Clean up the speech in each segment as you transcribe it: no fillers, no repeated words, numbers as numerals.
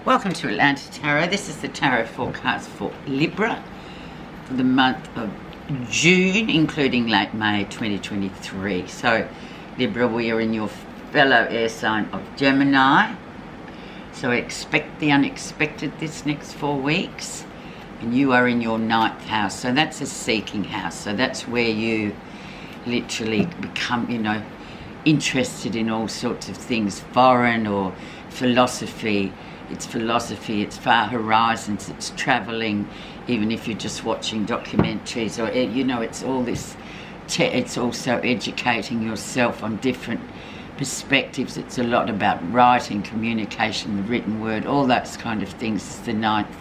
Welcome to Atlanta Tarot. This is the tarot forecast for Libra for the month of June, including late May 2023. So, Libra, we are in your fellow air sign of Gemini. So expect the unexpected this next 4 weeks. And you are in your 9th house. So that's a seeking house. So that's where you literally become, interested in all sorts of things, foreign or philosophy. It's philosophy, it's far horizons, it's travelling, even if you're just watching documentaries or, it's all this, it's also educating yourself on different perspectives. It's a lot about writing, communication, the written word, all those kind of things. It's the 9th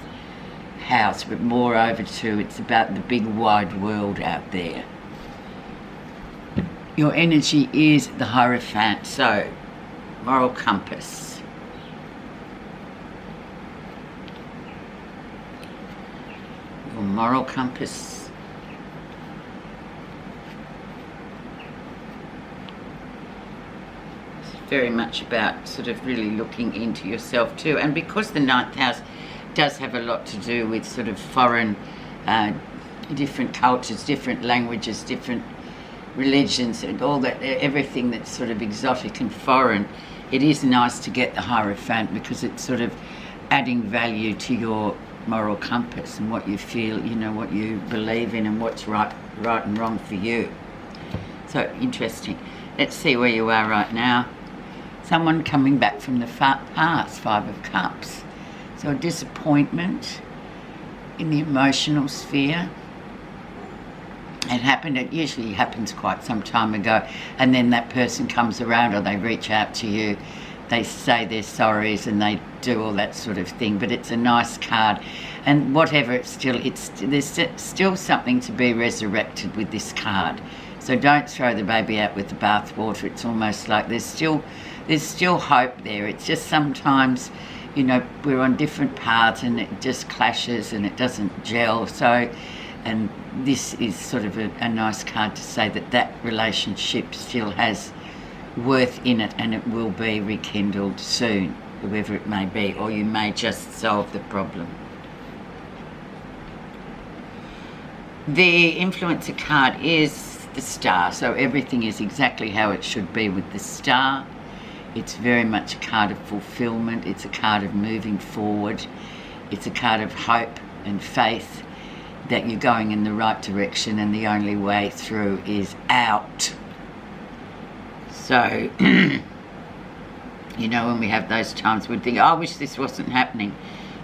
house, but moreover too, it's about the big wide world out there. Your energy is the Hierophant, so moral compass. Your moral compass. It's very much about sort of really looking into yourself too. And because the 9th house does have a lot to do with sort of foreign, different cultures, different languages, different religions, and all that, everything that's sort of exotic and foreign, it is nice to get the Hierophant because it's sort of adding value to your moral compass and what you feel, what you believe in and what's right and wrong for you. So interesting. Let's see where you are right now. Someone coming back from the past, 5 of Cups. So a disappointment in the emotional sphere. It usually happens quite some time ago, and then that person comes around or they reach out to you, they say their sorries and they do all that sort of thing. But it's a nice card, and whatever, there's still something to be resurrected with this card. So don't throw the baby out with the bathwater. It's almost like there's still hope there. It's just sometimes, we're on different paths and it just clashes and it doesn't gel. So, and this is sort of a nice card to say that relationship still has worth in it and it will be rekindled soon, whoever it may be, or you may just solve the problem. The influencer card is the Star, so everything is exactly how it should be with the Star. It's very much a card of fulfillment. It's a card of moving forward. It's a card of hope and faith that you're going in the right direction and the only way through is out. So, when we have those times we think, I wish this wasn't happening.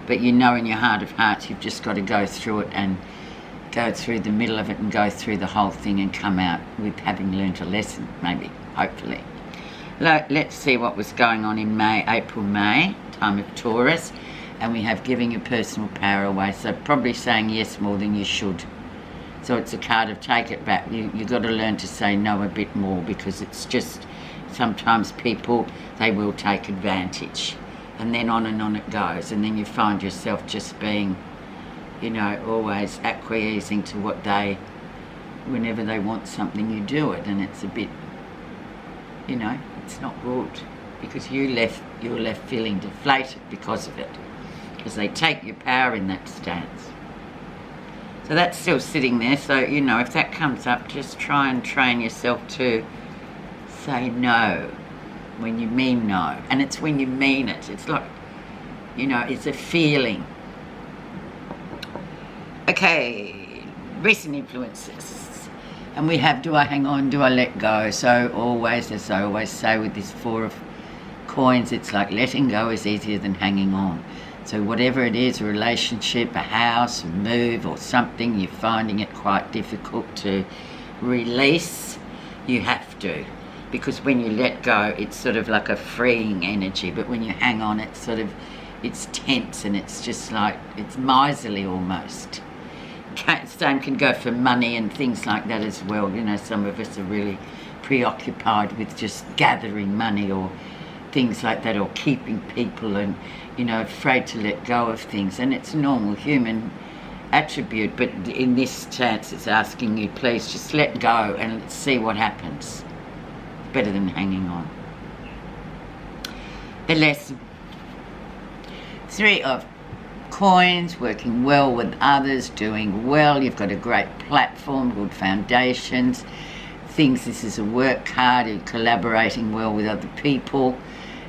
But in your heart of hearts, you've just got to go through it and go through the middle of it and go through the whole thing and come out with having learnt a lesson, maybe, hopefully. Let's see what was going on in April, May, time of Taurus. And we have giving your personal power away. So probably saying yes more than you should. So it's a card of take it back. You've got to learn to say no a bit more, because it's just sometimes people, they will take advantage. And then on and on it goes. And then you find yourself just being, always acquiescing to what whenever they want something, you do it. And it's a bit, it's not good. Because you're left feeling deflated because of it. Because they take your power in that stance. So that's still sitting there. So, if that comes up, just try and train yourself to say no when you mean no. And it's when you mean it. It's like, it's a feeling. Okay, recent influences. And we have, do I hang on, do I let go? So always, as I always say with this 4 of Coins, it's like letting go is easier than hanging on. So whatever it is, a relationship, a house, a move or something, you're finding it quite difficult to release, you have to. Because when you let go, it's sort of like a freeing energy. But when you hang on, it's tense and it's just like, it's miserly almost. Same can go for money and things like that as well. Some of us are really preoccupied with just gathering money or things like that, or keeping people and, afraid to let go of things. And it's a normal human attribute, but in this chance it's asking you, please just let go and let's see what happens. Better than hanging on. The lesson. Three of coins, working well with others, doing well. You've got a great platform, good foundations. This is a work card. You're collaborating well with other people.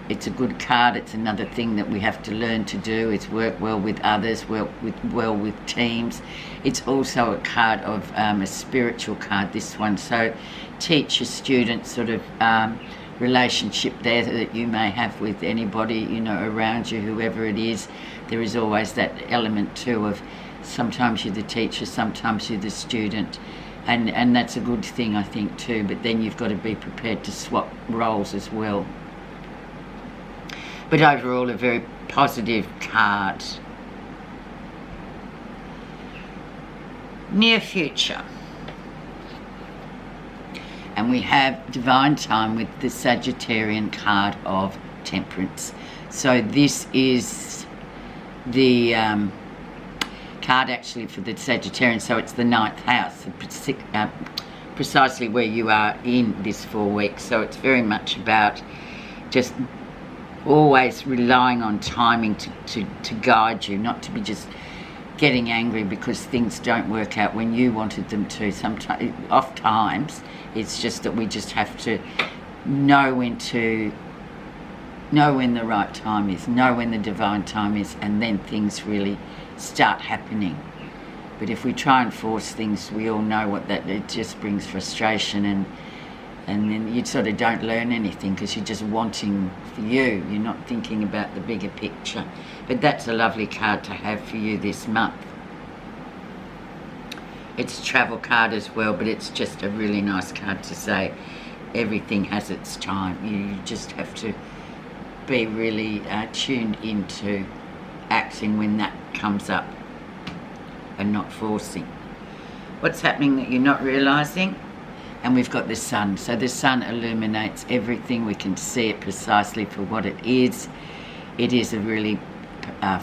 It's a good card. It's another thing that we have to learn to do, is work well with others, well with teams. It's also a card of a spiritual card, this one. So teacher student sort of relationship there that you may have with anybody, you know, around you, whoever it is. There is always that element too of sometimes you're the teacher, sometimes you're the student. And that's a good thing, I think, too. But then you've got to be prepared to swap roles as well. But overall, a very positive card. Near future. And we have divine time with the Sagittarian card of Temperance. So this is the card actually for the Sagittarian, so it's the 9th house, precisely where you are in this 4 weeks. So it's very much about just always relying on timing to guide you, not to be just getting angry because things don't work out when you wanted them to. Sometimes, oft times, it's just that we just have to know when the right time is, know when the divine time is, and then things really start happening. But if we try and force things, we all know what that, it just brings frustration, and then you sort of don't learn anything because you're just wanting for you. You're not thinking about the bigger picture. But that's a lovely card to have for you this month. It's a travel card as well, but it's just a really nice card to say everything has its time. You just have to be really tuned into acting when that comes up and not forcing. What's happening that you're not realising? And we've got the sun. So the sun illuminates everything. We can see it precisely for what it is. It is a really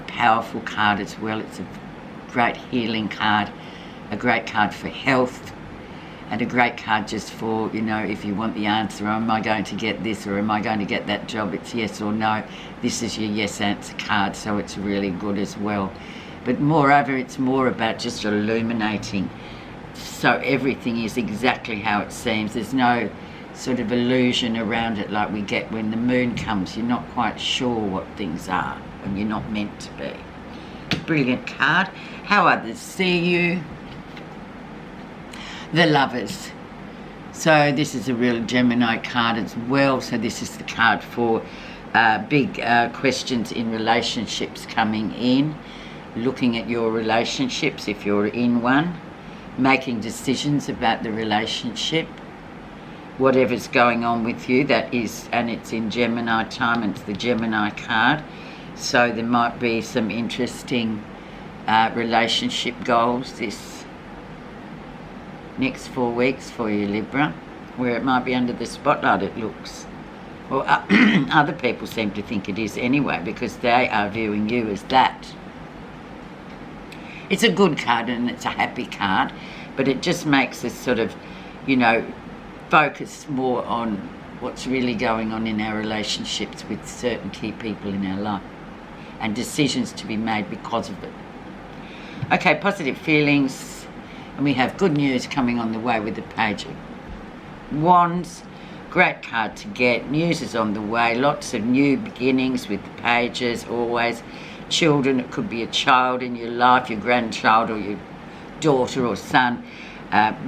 powerful card as well. It's a great healing card, a great card for health, and a great card just for, you know, if you want the answer, am I going to get this or am I going to get that job? It's yes or no. This is your yes answer card, so it's really good as well. But moreover, it's more about just illuminating, so everything is exactly how it seems. There's no sort of illusion around it like we get when the moon comes. You're not quite sure what things are and you're not meant to be. Brilliant card. How others see you. The Lovers. So this is a real Gemini card as well. So this is the card for big questions in relationships coming in. Looking at your relationships if you're in one. Making decisions about the relationship, whatever's going on with you, that is, and it's in Gemini time, and it's the Gemini card. So there might be some interesting relationship goals this next 4 weeks for you, Libra, where it might be under the spotlight, it looks. Or other people seem to think it is anyway, because they are viewing you as that. It's a good card and it's a happy card, but it just makes us sort of, you know, focus more on what's really going on in our relationships with certain key people in our life and decisions to be made because of it. Okay, positive feelings, and we have good news coming on the way with the Page of Wands. Great card to get. News is on the way. Lots of new beginnings with the Pages, always. Children, it could be a child in your life, your grandchild or your daughter or son,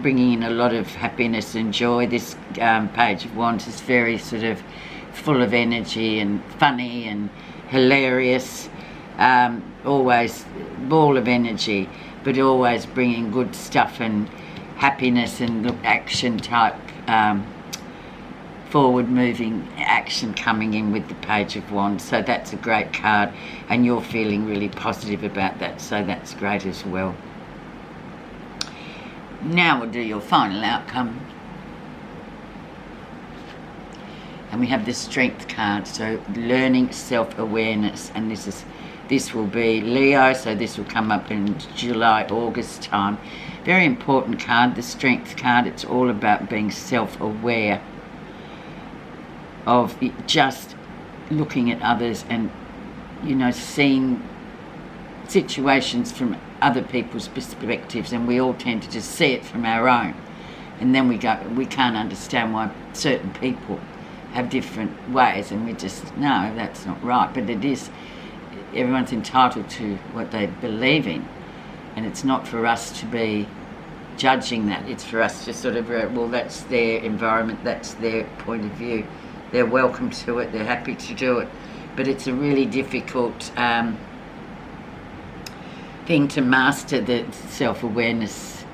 bringing in a lot of happiness and joy. This Page of Wands is very sort of full of energy and funny and hilarious, always ball of energy, but always bringing good stuff and happiness and action type, forward moving action coming in with the Page of Wands. So that's a great card and you're feeling really positive about that, so that's great as well. Now we'll do your final outcome, and we have the Strength card. So learning self-awareness, and this will be Leo, so this will come up in July, August time. Very important card, the Strength card. It's all about being self-aware of just looking at others and seeing situations from other people's perspectives, and we all tend to just see it from our own, and then we can't understand why certain people have different ways, and we just, no, that's not right. But it is, everyone's entitled to what they believe in, and it's not for us to be judging that. It's for us to sort of, well, that's their environment, that's their point of view, they're welcome to it, they're happy to do it. But it's a really difficult thing to master, the self-awareness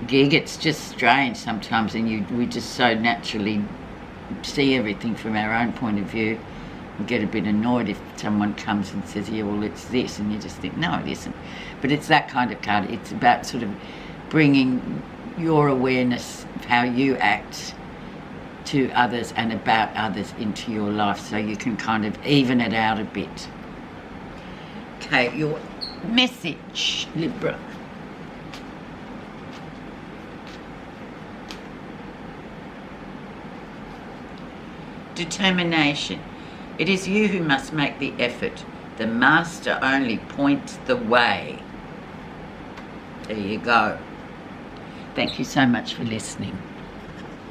gig. It's just strange sometimes, and we just so naturally see everything from our own point of view. We get a bit annoyed if someone comes and says, yeah, well, it's this, and you just think, no, it isn't. But it's that kind of card. It's about sort of bringing your awareness of how you act to others and about others into your life, so you can kind of even it out a bit. Okay, your message, Libra. Determination. It is you who must make the effort. The master only points the way. There you go. Thank you so much for listening.